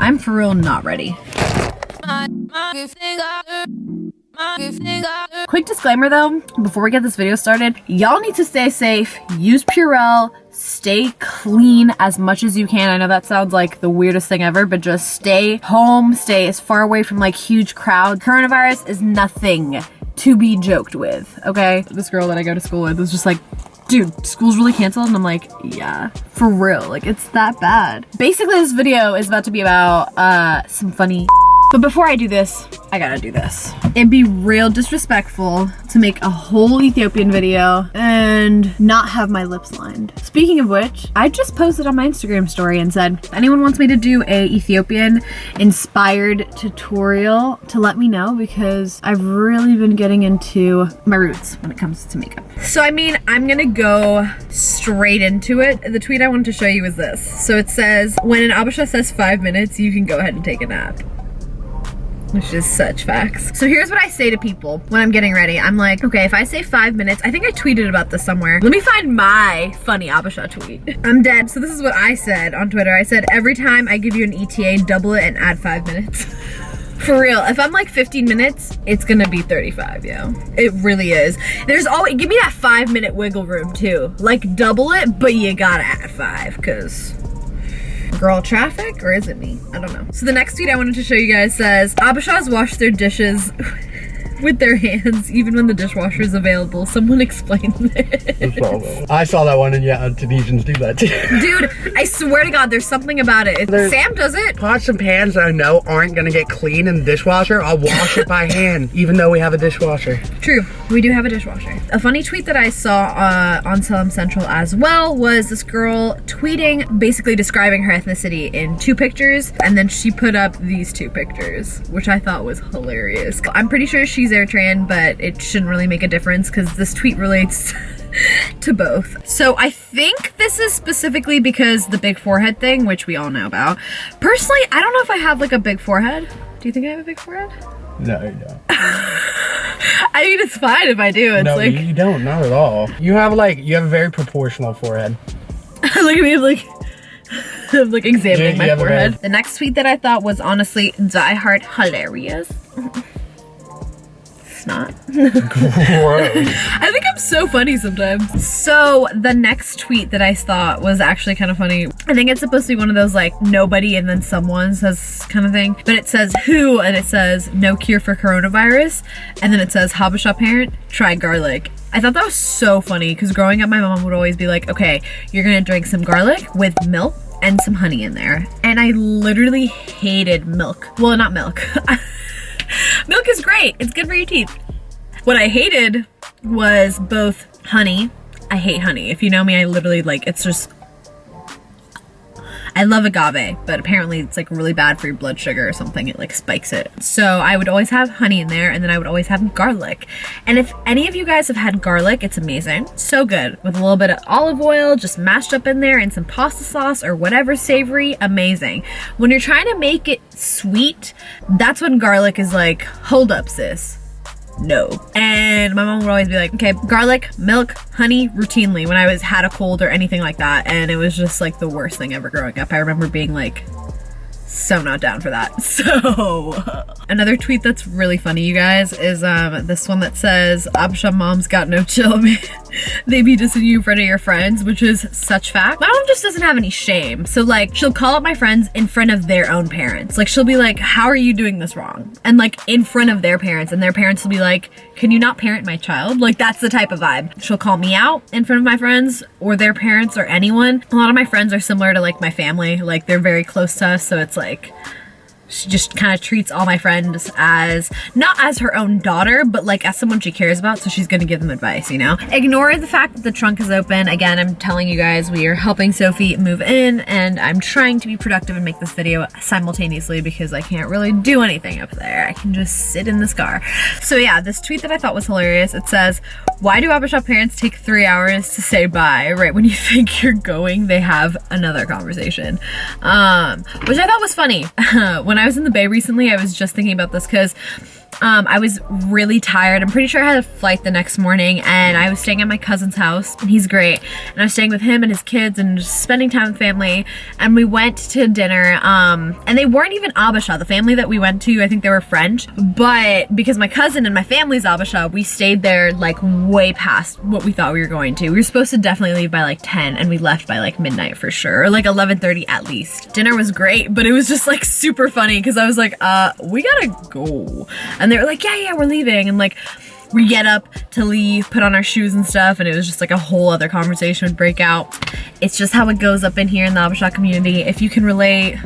I'm for real not ready. Quick disclaimer though, before we get this video started, y'all need to stay safe, use Purell, stay clean as much as you can. I know that sounds like the weirdest thing ever, but just stay home, stay as far away from like huge crowds. Coronavirus is nothing to be joked with, okay? This girl that I go to school with was just like, dude, school's really canceled, and I'm like, yeah, for real, like it's that bad. Basically, this video is about to be about some funny but before I do this, I gotta do this. It'd be real disrespectful to make a whole Ethiopian video and not have my lips lined. Speaking of which, I just posted on my Instagram story and said, if anyone wants me to do a Ethiopian inspired tutorial, to let me know, because I've really been getting into my roots when it comes to makeup. So I mean, I'm gonna go straight into it. The tweet I wanted to show you is this. So it says, when an Habesha says 5 minutes, you can go ahead and take a nap. Which is such facts. So here's what I say to people when I'm getting ready. I'm like, okay, if I say 5 minutes, I think I tweeted about this somewhere. Let me find my funny Habesha tweet. I'm dead. So this is what I said on Twitter. I said, every time I give you an ETA, double it and add 5 minutes. For real, if I'm like 15 minutes, it's gonna be 35, yo. It really is. There's always, give me that 5 minute wiggle room too. Like double it, but you gotta add 5, cause girl traffic, or is it me? I don't know. So the next tweet I wanted to show you guys says, Habeshas wash their dishes with their hands even when the dishwasher is available. Someone explain this. I saw that one, and yeah, Tunisians do that too. Dude, I swear to God, there's something about it. Sam does it. Pots and pans that I know aren't gonna get clean in the dishwasher, I'll wash it by hand, even though we have a dishwasher. True, we do have a dishwasher. A funny tweet that I saw on Salem Central as well was this girl tweeting, basically describing her ethnicity in 2 pictures, and then she put up these 2 pictures, which I thought was hilarious. I'm pretty sure she's Eritrean, but it shouldn't really make a difference because this tweet relates to both. So I think this is specifically because the big forehead thing, which we all know about. Personally, I don't know if I have like a big forehead. Do you think I have a big forehead? No, you don't. I mean, it's fine if I do. It's no, like, you don't, not at all. You have a very proportional forehead. Look at me, I'm like examining my forehead. The next tweet that I thought was honestly diehard hilarious. Not. I think I'm so funny sometimes. So the next tweet that I thought was actually kind of funny, I think it's supposed to be one of those like nobody and then someone says kind of thing, but it says who, and it says no cure for coronavirus, and then it says Habesha parent, try garlic. I thought that was so funny because growing up my mom would always be like, okay, you're gonna drink some garlic with milk and some honey in there, and I literally hated milk. Well, not milk. Milk is great. It's good for your teeth. What I hated was both honey. I hate honey. If you know me, I literally like, it's just, I love agave, but apparently it's like really bad for your blood sugar or something. It like spikes it. So I would always have honey in there, and then I would always have garlic. And if any of you guys have had garlic, it's amazing. So good. With a little bit of olive oil just mashed up in there and some pasta sauce or whatever savory, amazing. When you're trying to make it sweet, that's when garlic is like, hold up sis. No. And my mom would always be like, okay, garlic, milk, honey, routinely when I had a cold or anything like that. And it was just like the worst thing ever growing up. I remember being like, so not down for that. So another tweet that's really funny, you guys, is this one that says, Habesha moms got no chill, man. They be dissing you in front of your friends, which is such fact. My mom just doesn't have any shame. So like, she'll call up my friends in front of their own parents. Like she'll be like, how are you doing this wrong? And like in front of their parents, and their parents will be like, can you not parent my child? Like that's the type of vibe. She'll call me out in front of my friends or their parents or anyone. A lot of my friends are similar to like my family. Like they're very close to us. So it's like, she just kind of treats all my friends as, not as her own daughter, but like as someone she cares about, so she's gonna give them advice, you know? Ignore the fact that the trunk is open. Again, I'm telling you guys, we are helping Sophie move in, and I'm trying to be productive and make this video simultaneously because I can't really do anything up there. I can just sit in this car. So yeah, this tweet that I thought was hilarious, it says, why do Habesha parents take 3 hours to say bye? Right when you think you're going, they have another conversation. Which I thought was funny. When I was in the Bay recently, I was just thinking about this because I was really tired. I'm pretty sure I had a flight the next morning, and I was staying at my cousin's house, and he's great. And I was staying with him and his kids and just spending time with family. And we went to dinner, and they weren't even Habesha. The family that we went to, I think they were French, but because my cousin and my family's Habesha, we stayed there like way past what we thought we were going to. We were supposed to definitely leave by like 10, and we left by like midnight for sure, or like 11:30 at least. Dinner was great, but it was just like super funny because I was like, we gotta go. And they were like, yeah, we're leaving. And like, we get up to leave, put on our shoes and stuff, and it was just like a whole other conversation would break out. It's just how it goes up in here in the Habesha community. If you can relate,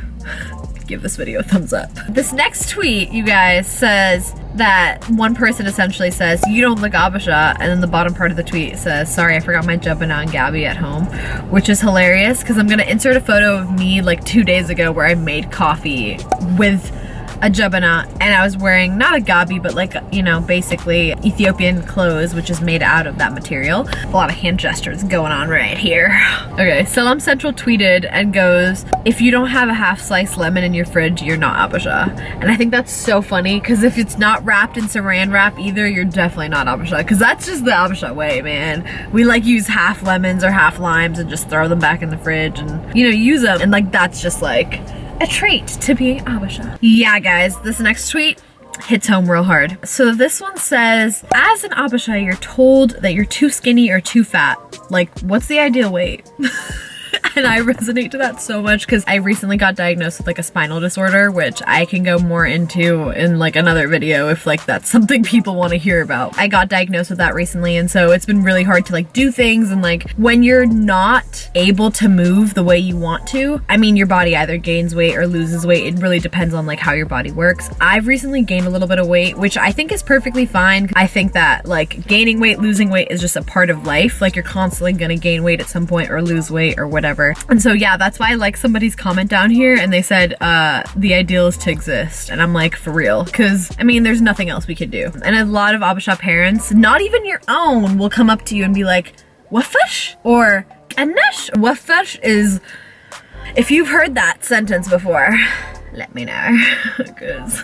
give this video a thumbs up. This next tweet, you guys, says that one person essentially says, you don't look Habesha, and then the bottom part of the tweet says, sorry, I forgot my jabana and Gabby at home, which is hilarious because I'm gonna insert a photo of me like 2 days ago where I made coffee with a jabana, and I was wearing not a gabi, but like, you know, basically Ethiopian clothes, which is made out of that material. A lot of hand gestures going on right here. Okay, Salam Central tweeted and goes, if you don't have a half-sliced lemon in your fridge, you're not Habesha. And I think that's so funny, because if it's not wrapped in saran wrap either, you're definitely not Habesha, because that's just the Habesha way, man. We like use half lemons or half limes and just throw them back in the fridge and, you know, use them. And like, that's just like a trait to be Habesha. Yeah, guys, this next tweet hits home real hard. So this one says, as an Habesha, you're told that you're too skinny or too fat. Like, what's the ideal weight? And I resonate to that so much because I recently got diagnosed with like a spinal disorder, which I can go more into in like another video if like that's something people want to hear about. I got diagnosed with that recently, and so it's been really hard to like do things, and like when you're not able to move the way you want to, I mean, your body either gains weight or loses weight. It really depends on like how your body works. I've recently gained a little bit of weight, which I think is perfectly fine. I think that like gaining weight, losing weight is just a part of life. Like, you're constantly gonna gain weight at some point or lose weight or whatever. And so yeah, that's why I like somebody's comment down here, and they said the ideal is to exist, and I'm like, for real, because I mean, there's nothing else we could do. And a lot of Habesha parents, not even your own, will come up to you and be like, wafash or anash. Wafash is, if you've heard that sentence before, let me know, because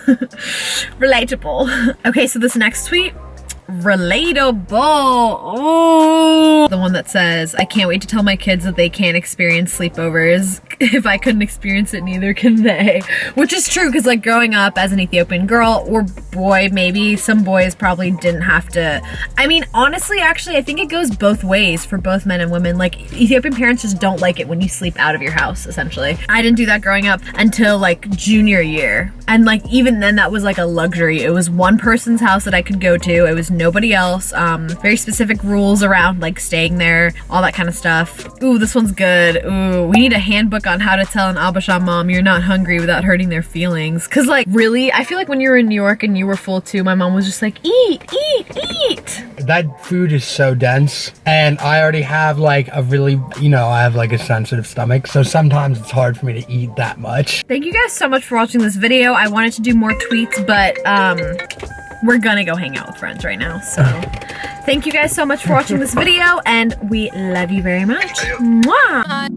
relatable. Okay, so this next tweet, relatable. Oh, the one that says, I can't wait to tell my kids that they can't experience sleepovers. If I couldn't experience it, neither can they. Which is true, because like growing up as an Ethiopian girl or boy, maybe some boys probably didn't have to. I mean, honestly, actually, I think it goes both ways for both men and women. Like, Ethiopian parents just don't like it when you sleep out of your house, essentially. I didn't do that growing up until like junior year. And like, even then, that was like a luxury. It was one person's house that I could go to. It was nobody else. Very specific rules around like staying there, all that kind of stuff. Ooh, this one's good. Ooh, we need a handbook on how to tell an Habesha mom you're not hungry without hurting their feelings. Cause like, really, I feel like when you were in New York and you were full too, my mom was just like, eat, eat, eat. That food is so dense, and I already have like a really, you know, I have like a sensitive stomach, so sometimes it's hard for me to eat that much. Thank you guys so much for watching this video. I wanted to do more tweets, but we're gonna go hang out with friends right now. So thank you guys so much for watching this video, and we love you very much. Mwah!